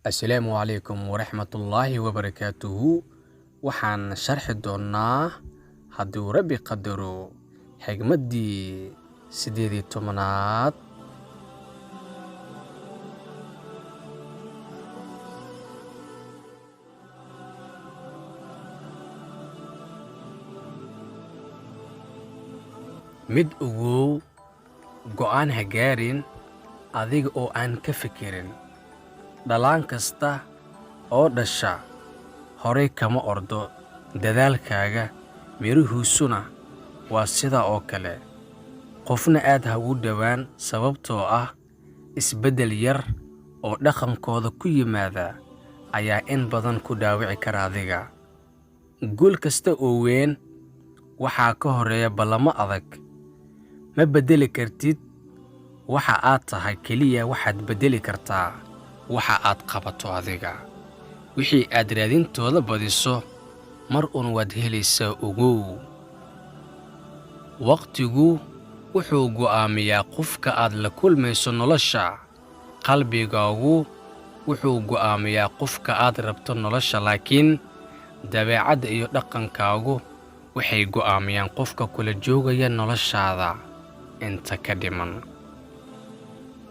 Assalaamu calaykum waraxmatullaahi wabarakaatuhu. Waxaan sharxi doonaa hadduu Rabbi qadaro xigmaddii 18aad. Mid ogow, go'aan ha gaarin adiga oo aan ka fikirin. Dhalaan kasta oo dhasha horay kama ordo, dadaalkaaga mirihiisuna waa sidaa oo kale. Qofna aad ha ugu dhowaan, sababtoo ah isbeddel yar oo dhaqankooda ku yimaada ayaa in badan ku dhaawici kara adiga. Guul kasta oo weyn waxaa ka horeeya ballamo adag. Ma beddeli kartid waxa aad tahay, keliya waxaad beddeli kartaa waxa aad qabato adiga. Wixii aad raadintooda badiso, mar uun waad helaysaa ogow. Waqtigu wuxuu go'aamiyaa qofka aad la kulmayso nolosha. Qalbigaagu wuxuu go'aamiyaa qofka aad rabto nolosha, laakiin dabeecadda iyo dhaqankaagu waxay go'aamiyaan qofka kula joogaya noloshaada inta ka dhiman.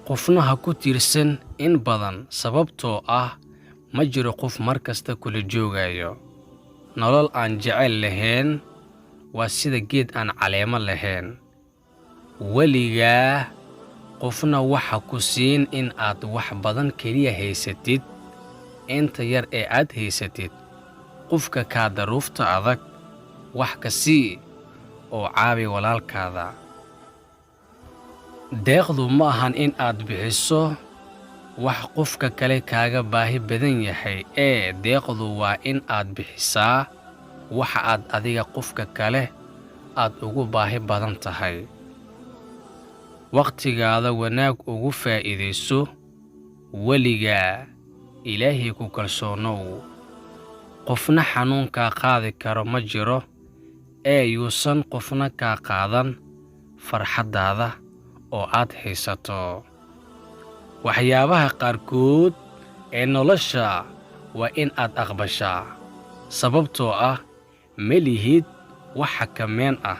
Qofna ha ku tiirsan in badan, sababtoo ah ma jiro qof mar kasta kula joogayo. Nolol aan jacayl lahayn waa sida geed aan caleemo lahayn. Weligaa qofna waxa ku siin in aad wax badan keliya haysatid. Inta yar ee aad haysatid, qofka kaa daruufta adag wax ka sii oo caawi walaalkaada. Deeqdu ma ahan in aad bixiso wax qofka kale kaaga baahi badan yahay, deeqdu waa in aad bixisaa waxa aad adiga qofka kale aad ugu baahi badan tahay. Waqtigaada wanaag ugu faa'iidayso. Weligaa Ilaahay ku kalsoonow. Qofna xanuun kaa qaadi karo ma jiro, yuusan qofna kaa qaadan farxaddaada oo aad haysato. Waxyaabaha qaarkood ee nolosha waa in aad aqbashaa, sababtoo ah ma lihid wax xakameyn ah.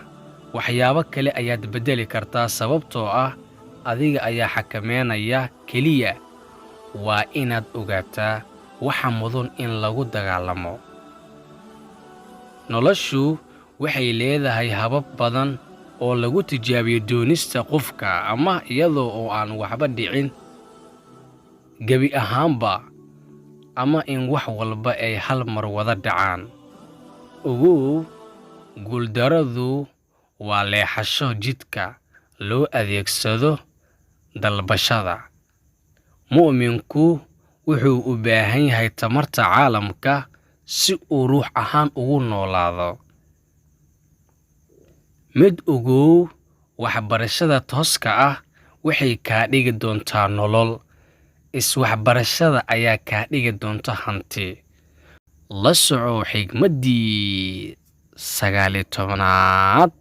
Waxyaabo kale ayaad beddeli kartaa, sababtoo ah adiga ayaa xakameynaya. Keliya waa inaad ogaataa waxa mudan in lagu dagaalamo. Noloshu waxay leedahay habab badan oo lagu tijaabiyo doonista qofka, ama iyadoo oo aan waxba dhicin gebi ahaanba, ama in wax walba ay hal mar wada dhacaan. Ogow, guuldarradu waa leexasho jidka loo adeegsado dalbashada. Mu'minku wuxuu u baahan yahay tamarta caalamka si uu ruux ahaan ugu noolaado. Mid ogow, waxbarashada tooska ah waxay kaa dhigi doontaa nolol. Waxbarashada ayaa kaa dhigi doonta hanti. La soco xigmaddii 19aad.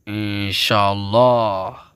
Insha Allah.